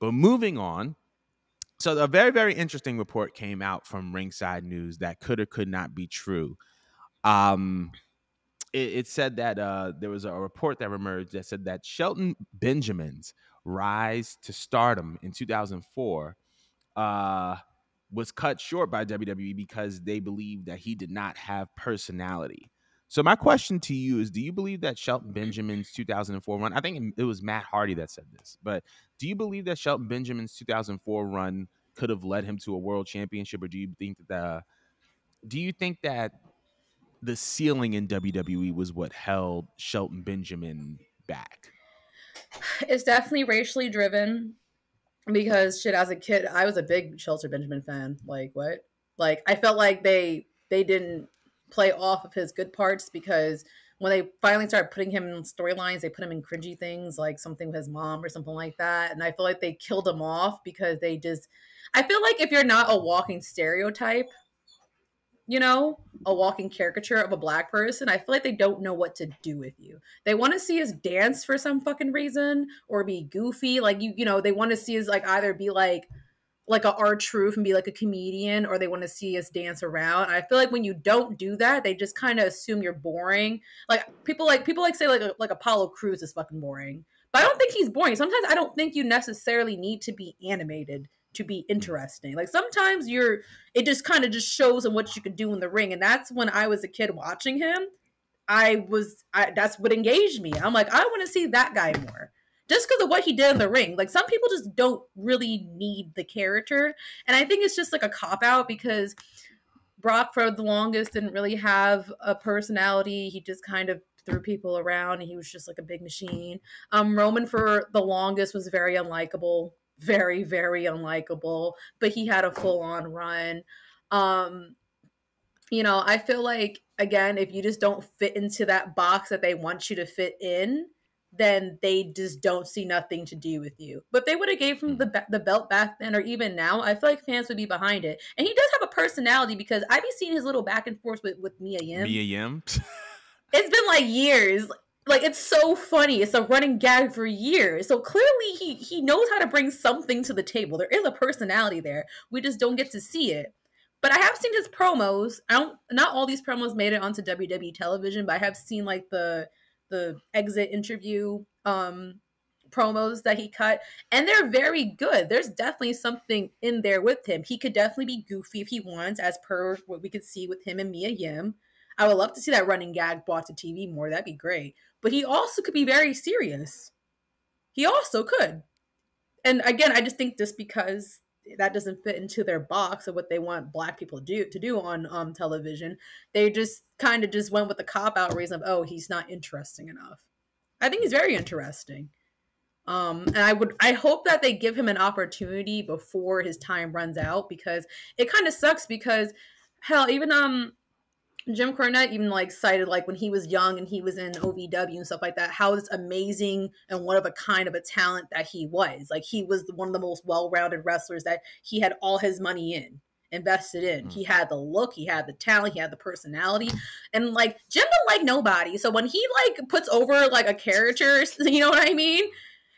But moving on. So a very, very interesting report came out from Ringside News that could or could not be true. It said that there was a report that emerged that said that Shelton Benjamin's rise to stardom in 2004 was cut short by WWE because they believed that he did not have personality. So my question to you is, do you believe that Shelton Benjamin's 2004 run, I think it was Matt Hardy that said this, but do you believe that Shelton Benjamin's 2004 run could have led him to a world championship, or do you think that the ceiling in WWE was what held Shelton Benjamin back? It's definitely racially driven because shit, as a kid, I was a big Shelton Benjamin fan. Like what? Like I felt like they didn't play off of his good parts because when they finally started putting him in storylines, they put him in cringy things like something with his mom or something like that. And I feel like they killed him off because they just I feel like if you're not a walking stereotype, you know, a walking caricature of a black person, I feel like they don't know what to do with you. They want to see us dance for some fucking reason or be goofy. Like you know, they want to see us like either be like a R-Truth and be like a comedian, or they want to see us dance around. And I feel like when you don't do that, they just kind of assume you're boring. Like people say like Apollo Crews is fucking boring, but I don't think he's boring. Sometimes I don't think you necessarily need to be animated to be interesting. Like sometimes it just kind of just shows in what you can do in the ring. And that's when I was a kid watching him. That's what engaged me. I'm like, I want to see that guy more. Just because of what he did in the ring. Like some people just don't really need the character. And I think it's just like a cop-out because Brock for the longest didn't really have a personality. He just kind of threw people around and he was just like a big machine. Roman for the longest was very unlikable. Very, very unlikable. But he had a full-on run. You know, I feel like, again, if you just don't fit into that box that they want you to fit in, then they just don't see nothing to do with you. But if they would have gave him the belt back then or even now, I feel like fans would be behind it. And he does have a personality because I be seeing his little back and forth with Mia Yim. Mia Yim? It's been like years. Like, it's so funny. It's a running gag for years. So clearly he knows how to bring something to the table. There is a personality there. We just don't get to see it. But I have seen his promos. Not all these promos made it onto WWE television, but I have seen like the exit interview promos that he cut, and they're very good. There's definitely something in there with him. He could definitely be goofy if he wants, as per what we could see with him and Mia Yim. I would love to see that running gag brought to TV more. That'd be great. But he also could be very serious. He also could. And again, I just think just because that doesn't fit into their box of what they want black people to do on television, they just kind of just went with the cop-out reason of, oh, he's not interesting enough. I think he's very interesting. And I hope that they give him an opportunity before his time runs out, because it kind of sucks because hell, even Jim Cornette even like cited like when he was young and he was in OVW and stuff like that, how it's amazing and one of a kind of a talent that he was. Like he was one of the most well-rounded wrestlers that he had all his money invested in. He had the look, he had the talent, he had the personality, and like Jim don't like nobody. So when he like puts over like a character, you know what I mean?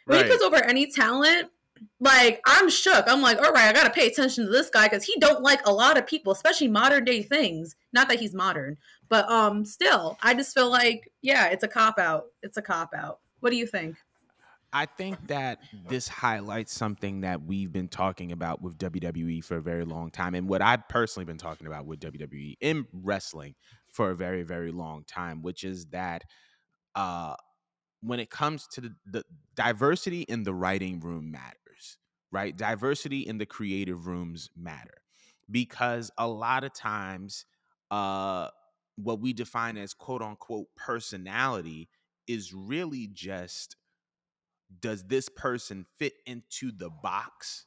When he puts over any talent, like I'm shook. I'm like, all right, I gotta pay attention to this guy because he don't like a lot of people, especially modern day things. Not that he's modern, but still, I just feel like, yeah, it's a cop out. It's a cop out. What do you think? I think that this highlights something that we've been talking about with WWE for a very long time, and what I've personally been talking about with WWE in wrestling for a very, very long time, which is that when it comes to the diversity in the writing room matters, right? Diversity in the creative rooms matter, because a lot of times what we define as quote unquote personality is really just, does this person fit into the box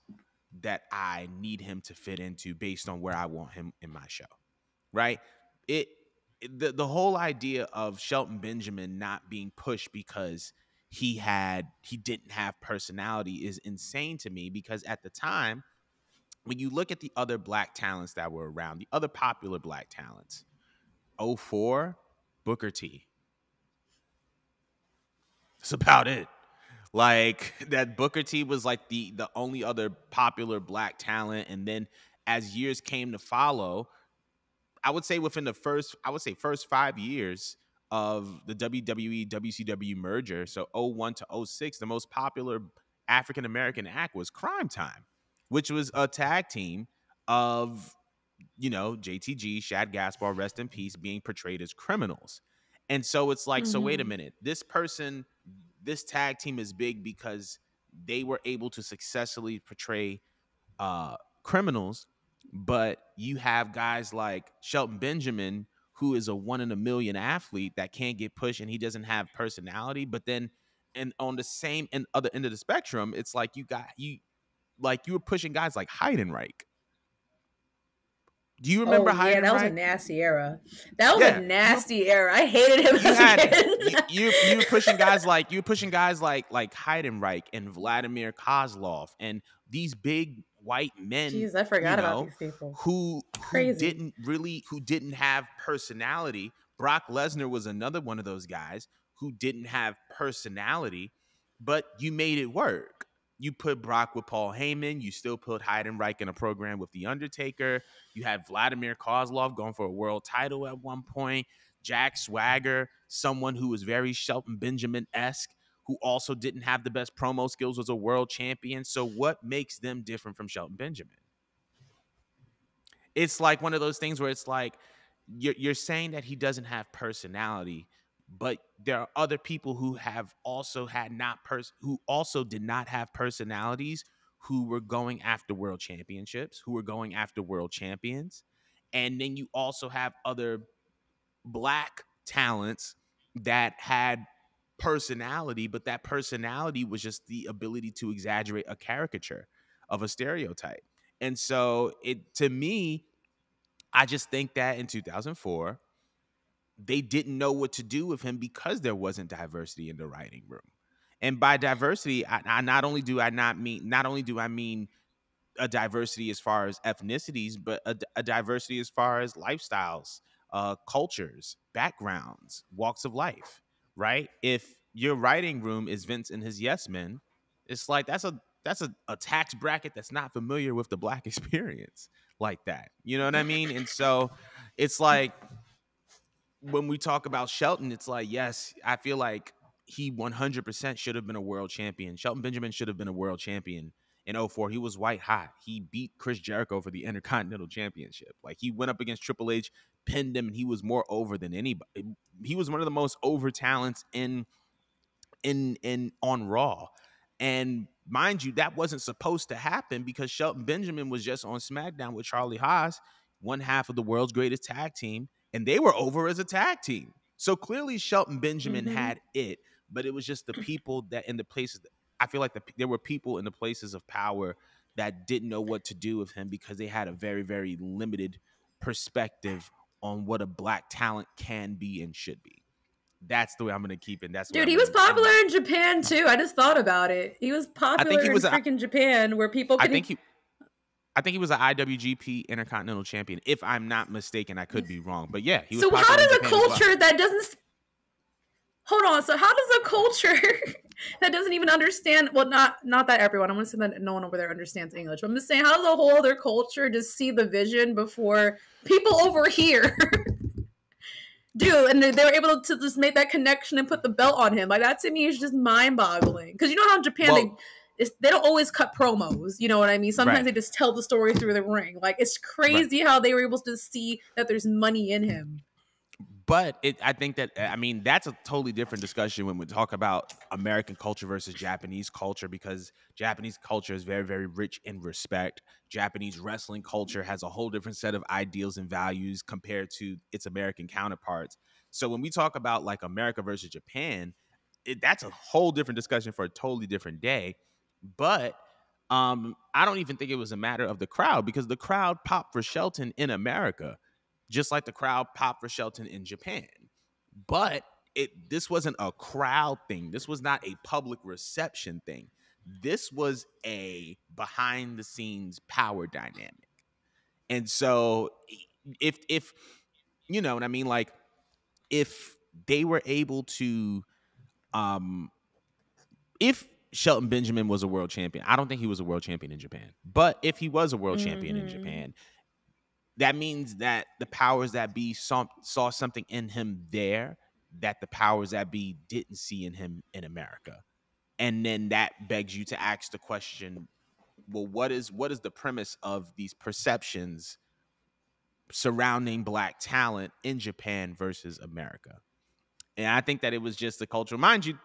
that I need him to fit into based on where I want him in my show, right? The whole idea of Shelton Benjamin not being pushed because he didn't have personality is insane to me, because at the time, when you look at the other black talents that were around, the other popular black talents, '04, Booker T. That's about it. Like that Booker T was like the only other popular black talent, and then as years came to follow, I would say within the first 5 years of the WWE WCW merger, so '01 to '06, the most popular African American act was Crime Time, which was a tag team of JTG, Shad Gaspar, rest in peace, being portrayed as criminals. And so it's like, so wait a Mm-hmm. minute, this tag team is big because they were able to successfully portray criminals, but you have guys like Shelton Benjamin, who is a one in a million athlete that can't get pushed and he doesn't have personality. But then, and on the same and other end of the spectrum, it's like you were pushing guys like Heidenreich. Do you Oh remember yeah, that was a Heidenreich? nasty era. That was a Yeah, nasty era. I hated him you as a had kid. you were pushing guys like Heidenreich and Vladimir Kozlov and these big white men, Jeez, I forgot about these people. who Crazy. didn't have personality. Brock Lesnar was another one of those guys who didn't have personality, but you made it work. You put Brock with Paul Heyman. You still put Heidenreich in a program with The Undertaker. You had Vladimir Kozlov going for a world title at one point. Jack Swagger, someone who was very Shelton Benjamin esque, who also didn't have the best promo skills, was a world champion. So, what makes them different from Shelton Benjamin? It's like one of those things where it's like you're saying that he doesn't have personality, but there are other people who have also had not who also did not have personalities, who were going after world championships, who were going after world champions. And then you also have other black talents that had personality, but that personality was just the ability to exaggerate a caricature of a stereotype. And so it to me, I just think that in 2004, they didn't know what to do with him because there wasn't diversity in the writing room. And by diversity, I not only do I mean a diversity as far as ethnicities, but a diversity as far as lifestyles, cultures, backgrounds, walks of life. Right? If your writing room is Vince and his yes men, it's like that's a tax bracket that's not familiar with the black experience like that. You know what I mean? And so it's like when we talk about Shelton, it's like, yes, I feel like he 100% should have been a world champion. Shelton Benjamin should have been a world champion in '04. He was white hot. He beat Chris Jericho for the Intercontinental Championship. Like he went up against Triple H, pinned him, and he was more over than anybody. He was one of the most over talents in on Raw. And mind you, that wasn't supposed to happen because Shelton Benjamin was just on SmackDown with Charlie Haas, one half of the world's greatest tag team, and they were over as a tag team. So clearly Shelton Benjamin Mm-hmm. had it, but it was just the people that in the places. I feel like there were people in the places of power that didn't know what to do with him because they had a very, very limited perspective on what a black talent can be and should be. That's the way I'm going to keep it. That's where Dude, I'm he going was to end popular my. in Japan too. I just thought about it. He was I think he popular in was a. freaking Japan where people I can. think he. I think he was an IWGP Intercontinental Champion. If I'm not mistaken, I could be wrong, but yeah, he was So how popular in does a Japan as well. culture that doesn't hold on? So how does a culture that doesn't even understand? Well, not that everyone. I'm gonna say that no one over there understands English. But I'm just saying, how does a whole other culture just see the vision before people over here do, and they were able to just make that connection and put the belt on him? Like that to me is just mind boggling. Because you know how in Japan Well, they don't always cut promos. You know what I mean? Sometimes right. they just tell the story through the ring. Like it's Right. crazy how they were able to see that there's money in him. But I think that I mean that's a totally different discussion when we talk about American culture versus Japanese culture because Japanese culture is very, very rich in respect. Japanese wrestling culture has a whole different set of ideals and values compared to its American counterparts. So when we talk about like America versus Japan, that's a whole different discussion for a totally different day. But I don't even think it was a matter of the crowd because the crowd popped for Shelton in America, just like the crowd popped for Shelton in Japan. But this wasn't a crowd thing. This was not a public reception thing. This was a behind the scenes power dynamic. And so if you know what I mean, like if they were able to um if Shelton Benjamin was a world champion. I don't think he was a world champion in Japan. But if he was a world champion in Mm-hmm. Japan, that means that the powers that be saw something in him there that the powers that be didn't see in him in America. And then that begs you to ask the question, well, what is the premise of these perceptions surrounding black talent in Japan versus America? And I think that it was just the culture. Mind you,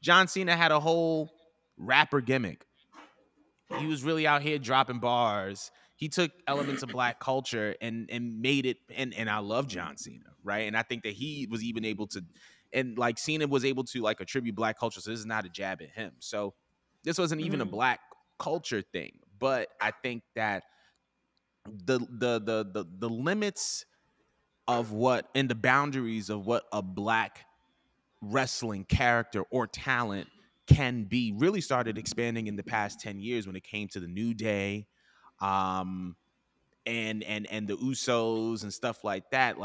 John Cena had a whole rapper gimmick. He was really out here dropping bars. He took elements of black culture and made it. And I love John Cena, right? And I think that he was even able to, and like Cena was able to like attribute black culture. So this is not a jab at him. So this wasn't even a Mm-hmm. black culture thing. But I think that the limits of what and the boundaries of what a black wrestling character or talent can be really started expanding in the past 10 years when it came to the New Day, um and the Usos and stuff like that.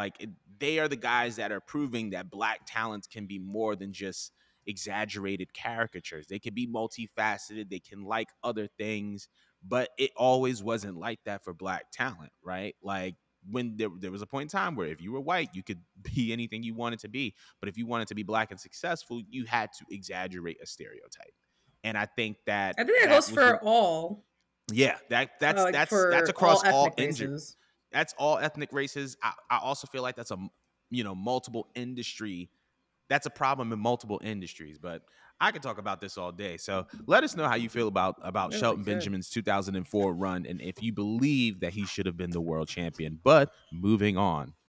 They are the guys that are proving that black talents can be more than just exaggerated caricatures. They can be multifaceted, they can like other things, but it always wasn't like that for black talent, right? Like when there was a point in time where if you were white, you could be anything you wanted to be. But if you wanted to be black and successful, you had to exaggerate a stereotype. And I think that I think that that goes was the for all, yeah, like that's for across all all ethnic races. that's all ethnic races. I also feel like that's a multiple industry. That's a problem in multiple industries. But I could talk about this all day. So let us know how you feel about Really Shelton good. Benjamin's 2004 run, and if you believe that he should have been the world champion. But moving on.